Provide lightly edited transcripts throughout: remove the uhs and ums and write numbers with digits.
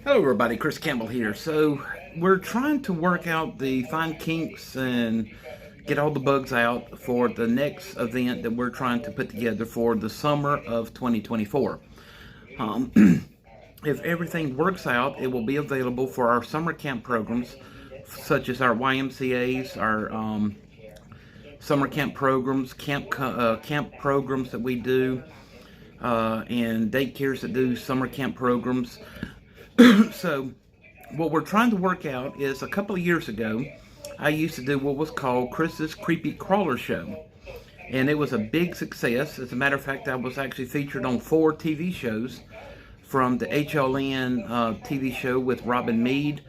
Hello everybody, Chris Campbell here. So we're trying to work out the fine kinks and get all the bugs out for the next event that we're trying to put together for the summer of 2024. Um, if everything works out, it will be available for our summer camp programs, such as our YMCA's, our summer camp programs, camp programs that we do, and daycares that do summer camp programs. So what we're trying to work out is a couple of years ago, I used to do what was called Chris's Creepy Crawler Show. And it was a big success. As a matter of fact, I was actually featured on 4 TV shows, from the HLN TV show with Robin Meade,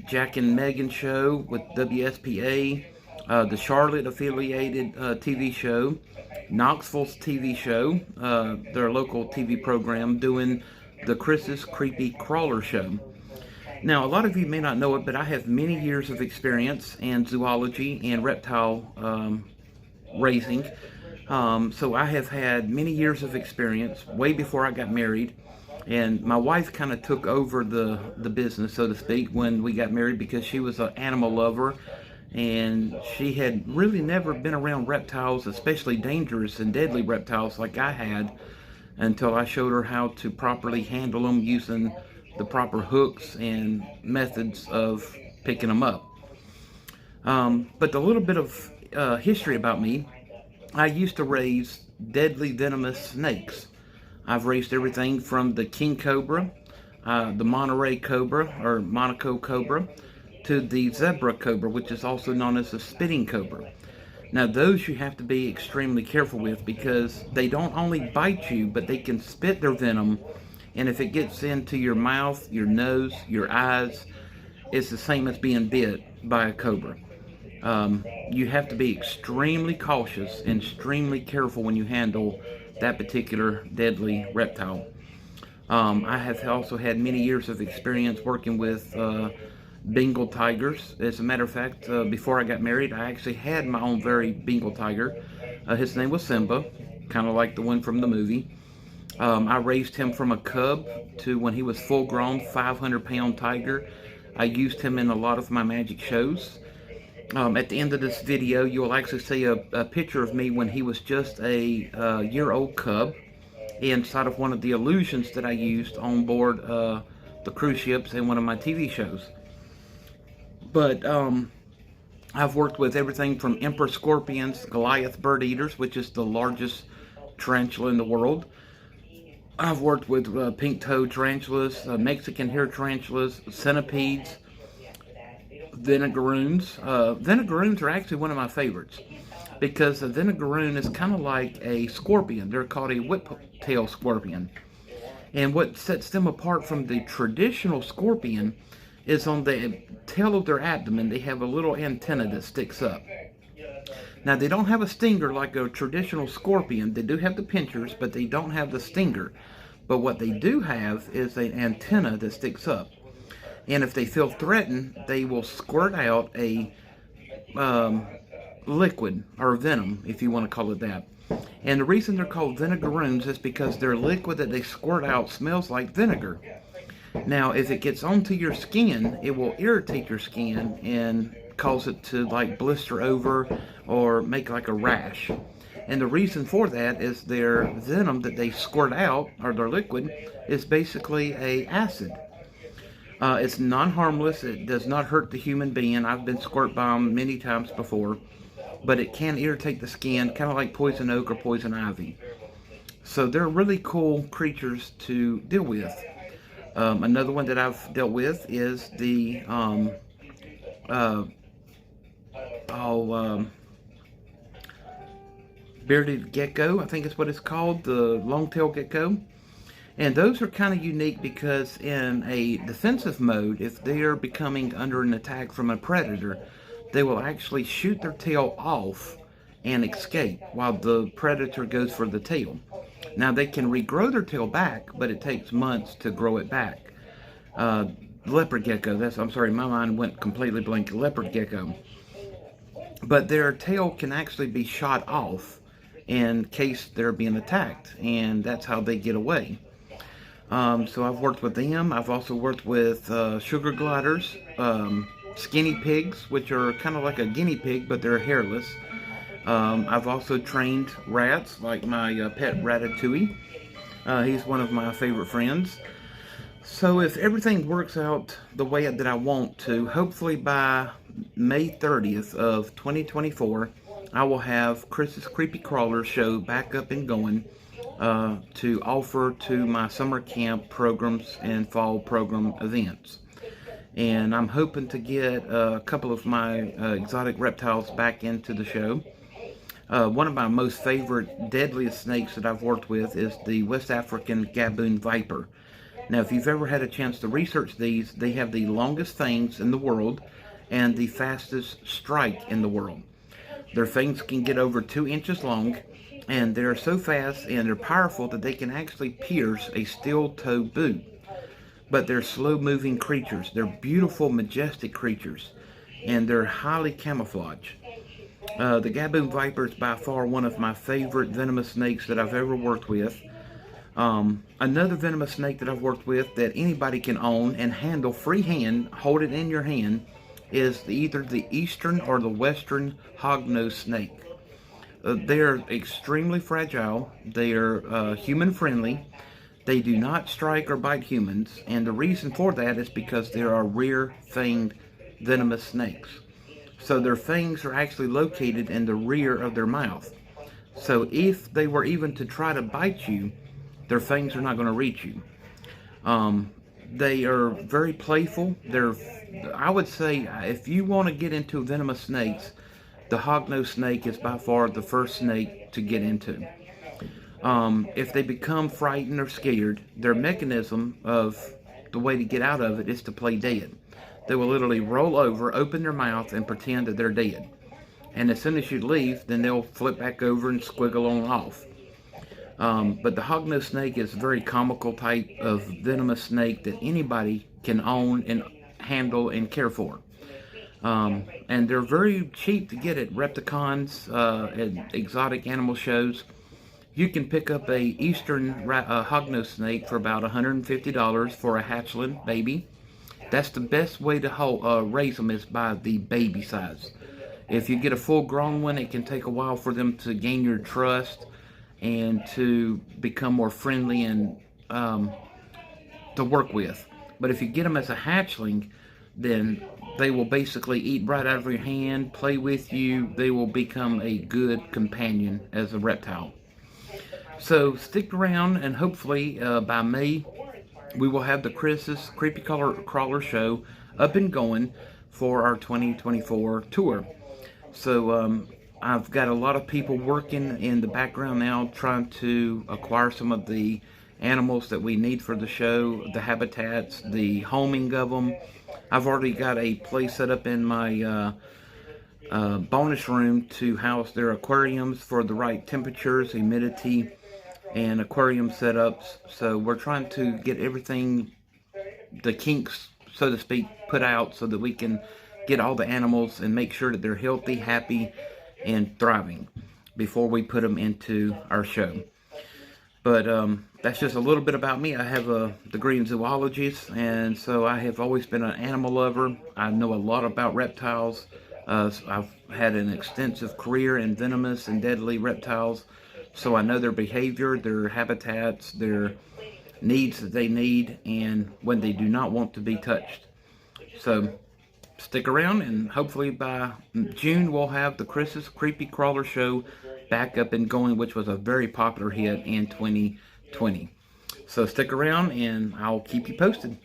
Jack and Megan show with WSPA, the Charlotte affiliated TV show, Knoxville's TV show, their local TV program, doing the Chris's Creepy Crawler Show. Now, a lot of you may not know it, but I have many years of experience in zoology and reptile raising. So I have had many years of experience way before I got married. And my wife kind of took over the business, so to speak, when we got married, because she was an animal lover. And she had really never been around reptiles, especially dangerous and deadly reptiles like I had, until I showed her how to properly handle them using the proper hooks and methods of picking them up. But a little bit of history about me. I used to raise deadly venomous snakes. I've raised everything from the king cobra, the Monterey cobra or Monaco cobra, to the zebra cobra, which is also known as the spitting cobra. Now those you have to be extremely careful with, because they don't only bite you, but they can spit their venom, and if it gets into your mouth, your nose, your eyes, it's the same as being bit by a cobra. You have to be extremely cautious and extremely careful when you handle that particular deadly reptile. I have also had many years of experience working with Bengal tigers. As a matter of fact, before I got married, I actually had my own very Bengal tiger. His name was Simba, kind of like the one from the movie. I raised him from a cub to when he was full grown, 500-pound tiger. I used him in a lot of my magic shows. At the end of this video, you will actually see a picture of me when he was just a year-old cub, inside of one of the illusions that I used on board the cruise ships in one of my TV shows. But I've worked with everything from emperor scorpions, Goliath bird eaters, which is the largest tarantula in the world. I've worked with pink-toed tarantulas, Mexican hair tarantulas, centipedes, vinegaroons. Vinegaroons are actually one of my favorites, because a vinegaroon is kind of like a scorpion. They're called a whiptail scorpion. And what sets them apart from the traditional scorpion is on the tail of their abdomen, they have a little antenna that sticks up. Now, they don't have a stinger like a traditional scorpion. They do have the pinchers, but they don't have the stinger. But what they do have is an antenna that sticks up. And if they feel threatened, they will squirt out a liquid, or venom, if you want to call it that. And the reason they're called vinegaroons is because their liquid that they squirt out smells like vinegar. Now, if it gets onto your skin, it will irritate your skin and cause it to like blister over or make like a rash. And the reason for that is their venom that they squirt out, or their liquid, is basically a acid. It's non-harmless. It does not hurt the human being. I've been squirted by them many times before, but it can irritate the skin, kind of like poison oak or poison ivy. So they're really cool creatures to deal with. Another one that I've dealt with is the bearded gecko, I think is what it's called, the long-tailed gecko. And those are kind of unique because in a defensive mode, if they are becoming under an attack from a predator, they will actually shoot their tail off and escape while the predator goes for the tail. Now, they can regrow their tail back, but it takes months to grow it back. Leopard gecko, I'm sorry, my mind went completely blank. Leopard gecko. But their tail can actually be shot off in case they're being attacked, and that's how they get away. So I've worked with them. I've also worked with sugar gliders, skinny pigs, which are kind of like a guinea pig, but they're hairless. I've also trained rats, like my pet Ratatouille. He's one of my favorite friends. So if everything works out the way that I want to, hopefully by May 30th of 2024, I will have Chris's Creepy Crawler show back up and going to offer to my summer camp programs and fall program events. And I'm hoping to get a couple of my exotic reptiles back into the show. One of my most favorite, deadliest snakes that I've worked with is the West African gaboon viper. Now, if you've ever had a chance to research these, they have the longest fangs in the world and the fastest strike in the world. Their fangs can get over 2 inches long, and they're so fast and they're powerful that they can actually pierce a steel-toe boot. But they're slow-moving creatures. They're beautiful, majestic creatures, and they're highly camouflaged. The gaboon viper is by far one of my favorite venomous snakes that I've ever worked with. Another venomous snake that I've worked with that anybody can own and handle freehand, hold it in your hand, is either the eastern or the western hognose snake. They're extremely fragile. They are human friendly. They do not strike or bite humans, and the reason for that is because they are rear-fanged venomous snakes. So their fangs are actually located in the rear of their mouth. So if they were even to try to bite you, their fangs are not going to reach you. They are very playful. I would say, if you want to get into venomous snakes, the hognose snake is by far the first snake to get into. If they become frightened or scared, their mechanism of the way to get out of it is to play dead. They will literally roll over, open their mouth, and pretend that they're dead. And as soon as you leave, then they'll flip back over and squiggle on off. But the hognose snake is a very comical type of venomous snake that anybody can own and handle and care for. And they're very cheap to get at Repticons and exotic animal shows. You can pick up a eastern hognose snake for about $150 for a hatchling baby. That's the best way to raise them, is by the baby size. If you get a full-grown one, it can take a while for them to gain your trust and to become more friendly and to work with. But if you get them as a hatchling, then they will basically eat right out of your hand, play with you. They will become a good companion as a reptile. So stick around, and hopefully by May, we will have the Chris's Creepy Crawler show up and going for our 2024 tour. So I've got a lot of people working in the background now trying to acquire some of the animals that we need for the show, the habitats, the homing of them. I've already got a place set up in my bonus room to house their aquariums for the right temperatures, humidity, and aquarium setups. So we're trying to get everything, the kinks, so to speak, put out so that we can get all the animals and make sure that they're healthy, happy, and thriving before we put them into our show. But that's just a little bit about me. I have a degree in zoology, and so I have always been an animal lover. I know a lot about reptiles. I've had an extensive career in venomous and deadly reptiles, so I know their behavior, their habitats, their needs that they need, and when they do not want to be touched. So stick around, and hopefully by June we'll have the Chris's Creepy Crawler show back up and going, which was a very popular hit in 2020. So stick around, and I'll keep you posted.